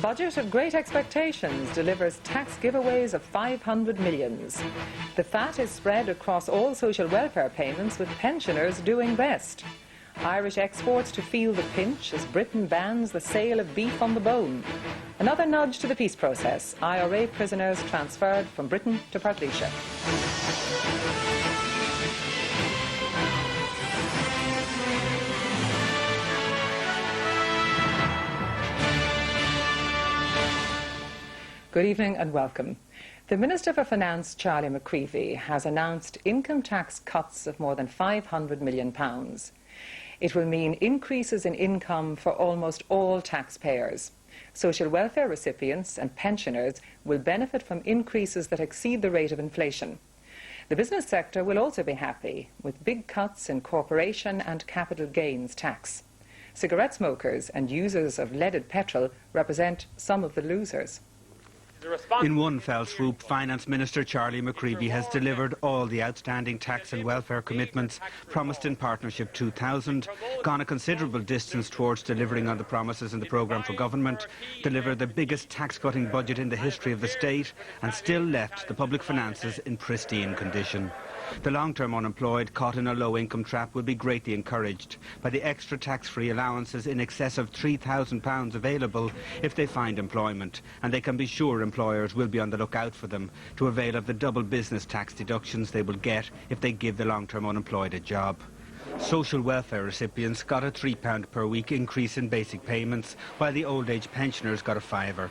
Budget of great expectations delivers tax giveaways of 500 millions. The fat is spread across all social welfare payments, with pensioners doing best. Irish exports to feel the pinch as Britain bans the sale of beef on the bone. Another nudge to the peace process. IRA prisoners transferred from Britain to Portlaoise. Good evening and welcome. The Minister for Finance, Charlie McCreevy, has announced income tax cuts of more than £500 million. It will mean increases in income for almost all taxpayers. Social welfare recipients and pensioners will benefit from increases that exceed the rate of inflation. The business sector will also be happy, with big cuts in corporation and capital gains tax. Cigarette smokers and users of leaded petrol represent some of the losers. In one fell swoop, Finance Minister Charlie McCreevy has delivered all the outstanding tax and welfare commitments promised in Partnership 2000, gone a considerable distance towards delivering on the promises in the programme for government, delivered the biggest tax-cutting budget in the history of the state, and still left the public finances in pristine condition. The long-term unemployed caught in a low-income trap will be greatly encouraged by the extra tax-free allowances in excess of £3,000 available if they find employment, and they can be sure employers will be on the lookout for them to avail of the double business tax deductions they will get if they give the long-term unemployed a job. Social welfare recipients got a £3 per week increase in basic payments, while the old age pensioners got a fiver.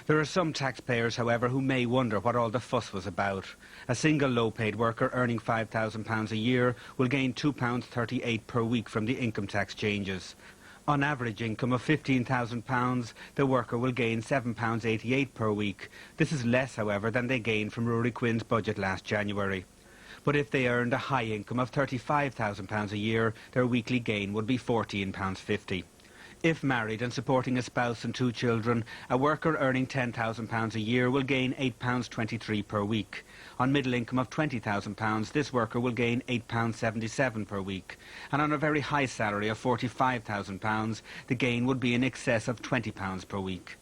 There are some taxpayers, however, who may wonder what all the fuss was about. A single low-paid worker earning £5,000 a year will gain £2.38 per week from the income tax changes. On average income of £15,000, the worker will gain £7.88 per week. This is less, however, than they gained from Ruairi Quinn's budget last January. But if they earned a high income of £35,000 a year, their weekly gain would be £14.50. If married and supporting a spouse and 2 children, a worker earning £10,000 a year will gain £8.23 per week. On middle income of £20,000, this worker will gain £8.77 per week. And on a very high salary of £45,000, the gain would be in excess of £20 per week.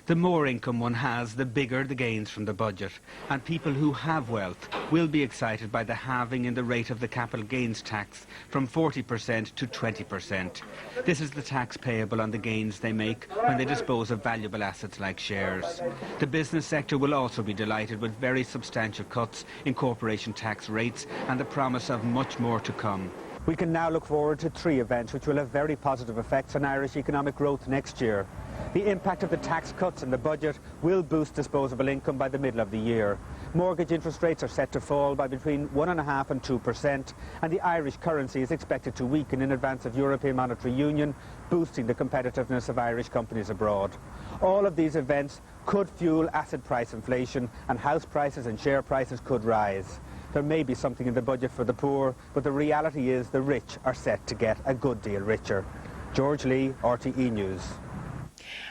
The more income one has, the bigger the gains from the budget, and people who have wealth will be excited by the halving in the rate of the capital gains tax from 40% to 20%. This is the tax payable on the gains they make when they dispose of valuable assets like shares. The business sector will also be delighted with very substantial cuts in corporation tax rates and the promise of much more to come. We can now look forward to 3 events which will have very positive effects on Irish economic growth next year. The impact of the tax cuts in the budget will boost disposable income by the middle of the year. Mortgage interest rates are set to fall by between 1.5% and 2%, and the Irish currency is expected to weaken in advance of European Monetary Union, boosting the competitiveness of Irish companies abroad. All of these events could fuel asset price inflation, and house prices and share prices could rise. There may be something in the budget for the poor, but the reality is the rich are set to get a good deal richer. George Lee, RTE News.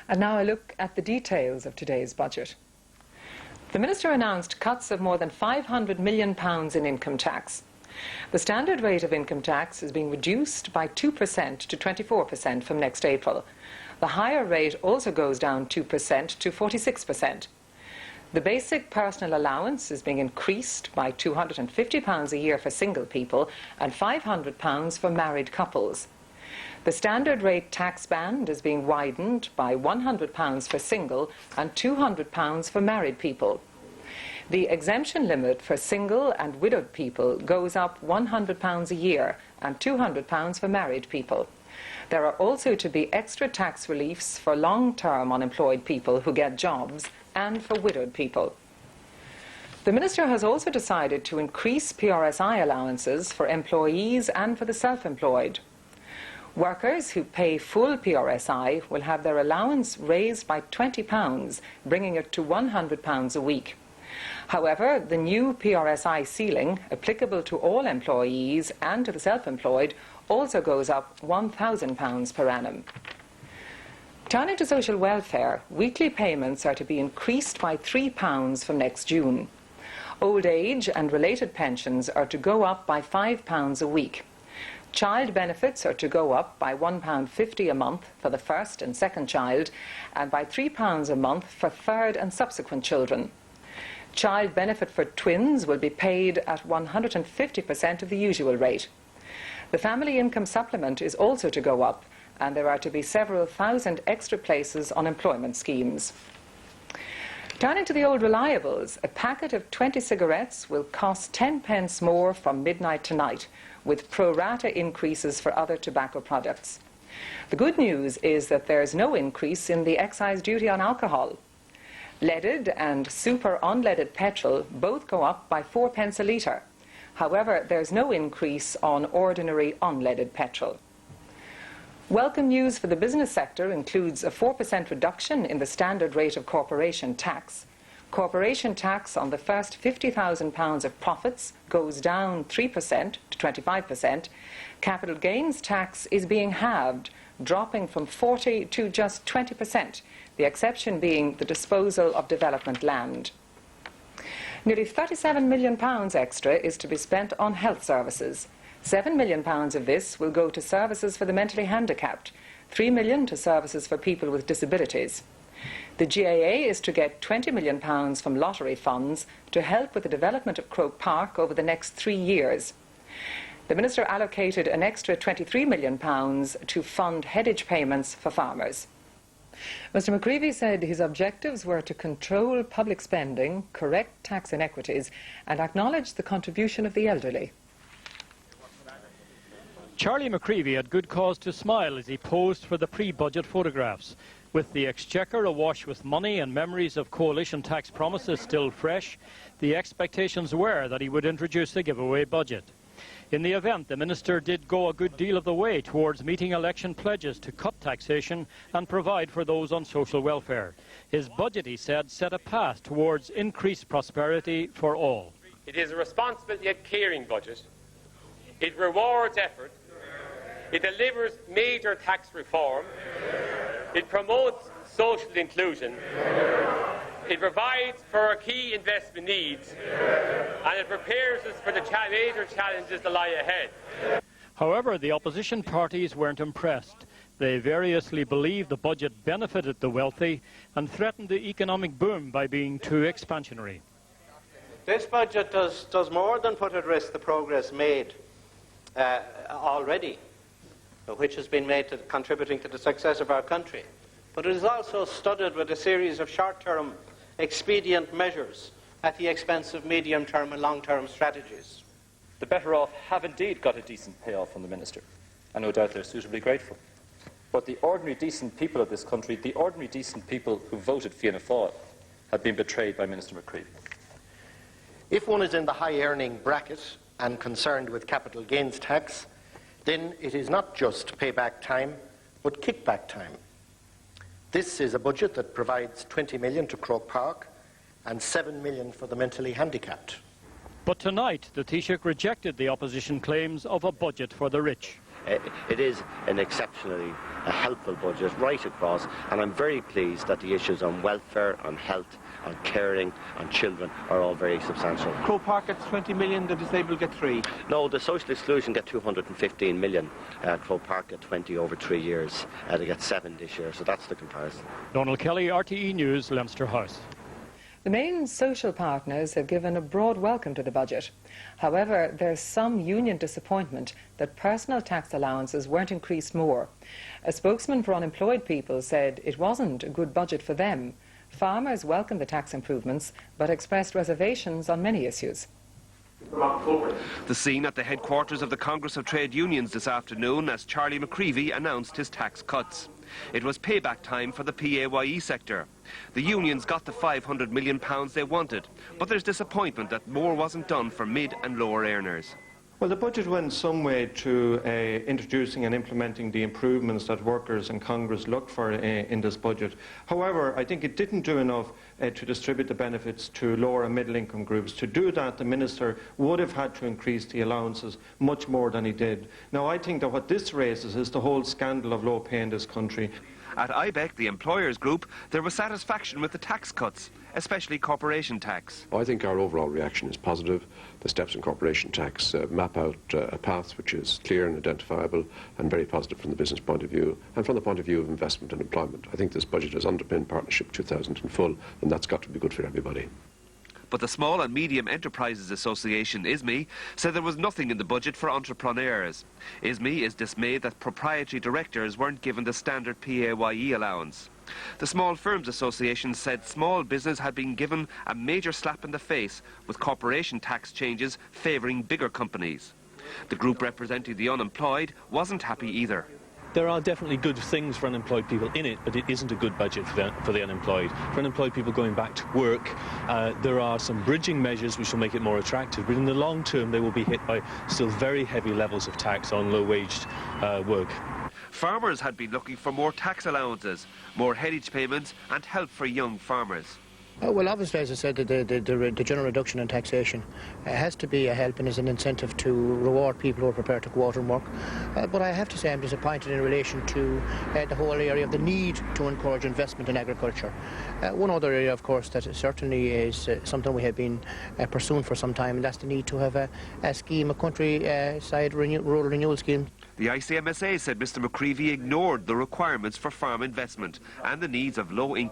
And now a look at the details of today's budget. The Minister announced cuts of more than £500 million in income tax. The standard rate of income tax is being reduced by 2% to 24% from next April. The higher rate also goes down 2% to 46%. The basic personal allowance is being increased by £250 a year for single people and £500 for married couples. The standard rate tax band is being widened by £100 for single and £200 for married people. The exemption limit for single and widowed people goes up £100 a year and £200 for married people. There are also to be extra tax reliefs for long-term unemployed people who get jobs and for widowed people. The Minister has also decided to increase PRSI allowances for employees and for the self-employed. Workers who pay full PRSI will have their allowance raised by £20, bringing it to £100 a week. However, the new PRSI ceiling, applicable to all employees and to the self-employed, also goes up £1,000 per annum. Turning to social welfare, weekly payments are to be increased by £3 from next June. Old age and related pensions are to go up by £5 a week. Child benefits are to go up by £1.50 a month for the first and second child and by £3 a month for third and subsequent children. Child benefit for twins will be paid at 150% of the usual rate. The family income supplement is also to go up, and there are to be several thousand extra places on employment schemes. Turning to the old reliables, a packet of 20 cigarettes will cost 10 pence more from midnight tonight, with pro rata increases for other tobacco products. The good news is that there is no increase in the excise duty on alcohol. Leaded and super unleaded petrol both go up by 4 pence a litre. However, there's no increase on ordinary unleaded petrol. Welcome news for the business sector includes a 4% reduction in the standard rate of corporation tax. Corporation tax on the first £50,000 of profits goes down 3% to 25%. Capital gains tax is being halved, dropping from 40% to just 20%, the exception being the disposal of development land. Nearly £37 million extra is to be spent on health services. £7 million of this will go to services for the mentally handicapped, £3 million to services for people with disabilities. The GAA is to get £20 million from lottery funds to help with the development of Croke Park over the next 3 years. The Minister allocated an extra £23 million to fund headage payments for farmers. Mr McCreevy said his objectives were to control public spending, correct tax inequities and acknowledge the contribution of the elderly. Charlie McCreevy had good cause to smile as he posed for the pre-budget photographs. With the Exchequer awash with money and memories of coalition tax promises still fresh, the expectations were that he would introduce a giveaway budget. In the event, the Minister did go a good deal of the way towards meeting election pledges to cut taxation and provide for those on social welfare. His budget, he said, set a path towards increased prosperity for all. It is a responsible yet caring budget. It rewards effort. It delivers major tax reform. It promotes social inclusion. It provides for our key investment needs. And it prepares us for the major challenges that lie ahead. However, the opposition parties weren't impressed. They variously believed the budget benefited the wealthy and threatened the economic boom by being too expansionary. This budget does more than put at risk the progress made already, which has been made to contributing to the success of our country. But it is also studded with a series of short-term expedient measures at the expense of medium-term and long-term strategies. The better off have indeed got a decent payoff from the Minister, and no doubt they're suitably grateful. But the ordinary decent people of this country, the ordinary decent people who voted Fianna Fáil, have been betrayed by Minister McCreevy. If one is in the high-earning bracket and concerned with capital gains tax, then it is not just payback time, but kickback time. This is a budget that provides $20 million to Croke Park and $7 million for the mentally handicapped. But tonight, the Taoiseach rejected the opposition claims of a budget for the rich. It is an exceptionally helpful budget right across, and I'm very pleased that the issues on welfare, on health, on caring, on children are all very substantial. Croke Park gets 20 million, the disabled get 3. No, the social exclusion get 215 million. Croke Park get 20 over 3 years. They get 7 this year, so that's the comparison. Donald Kelly, RTE News, Leinster House. The main social partners have given a broad welcome to the budget. However, there's some union disappointment that personal tax allowances weren't increased more. A spokesman for unemployed people said it wasn't a good budget for them. Farmers welcomed the tax improvements, but expressed reservations on many issues. The scene at the headquarters of the Congress of Trade Unions this afternoon as Charlie McCreevy announced his tax cuts. It was payback time for the PAYE sector. The unions got the £500 million they wanted, but there's disappointment that more wasn't done for mid and lower earners. Well, the budget went some way to introducing and implementing the improvements that workers and Congress looked for in this budget. However, I think it didn't do enough to distribute the benefits to lower and middle income groups. To do that, the Minister would have had to increase the allowances much more than he did. Now, I think that what this raises is the whole scandal of low pay in this country. At IBEC, the employers group, there was satisfaction with the tax cuts, especially corporation tax. I think our overall reaction is positive. The steps in corporation tax map out a path which is clear and identifiable and very positive from the business point of view and from the point of view of investment and employment. I think this budget has underpinned Partnership 2000 in full, and that's got to be good for everybody. But the Small and Medium Enterprises Association, ISME, said there was nothing in the budget for entrepreneurs. ISME is dismayed that proprietary directors weren't given the standard PAYE allowance. The Small Firms Association said small business had been given a major slap in the face with corporation tax changes favouring bigger companies. The group representing the unemployed wasn't happy either. There are definitely good things for unemployed people in it, but it isn't a good budget for the unemployed. For unemployed people going back to work, there are some bridging measures which will make it more attractive, but in the long term they will be hit by still very heavy levels of tax on low-waged work. Farmers had been looking for more tax allowances, more headage payments and help for young farmers. Well, obviously, as I said, the general reduction in taxation has to be a help and is an incentive to reward people who are prepared to go out and work. But I have to say I'm disappointed in relation to the whole area of the need to encourage investment in agriculture. One other area, of course, that certainly is something we have been pursuing for some time, and that's the need to have a scheme, a countryside rural renewal scheme. The ICMSA said Mr McCreevy ignored the requirements for farm investment and the needs of low-income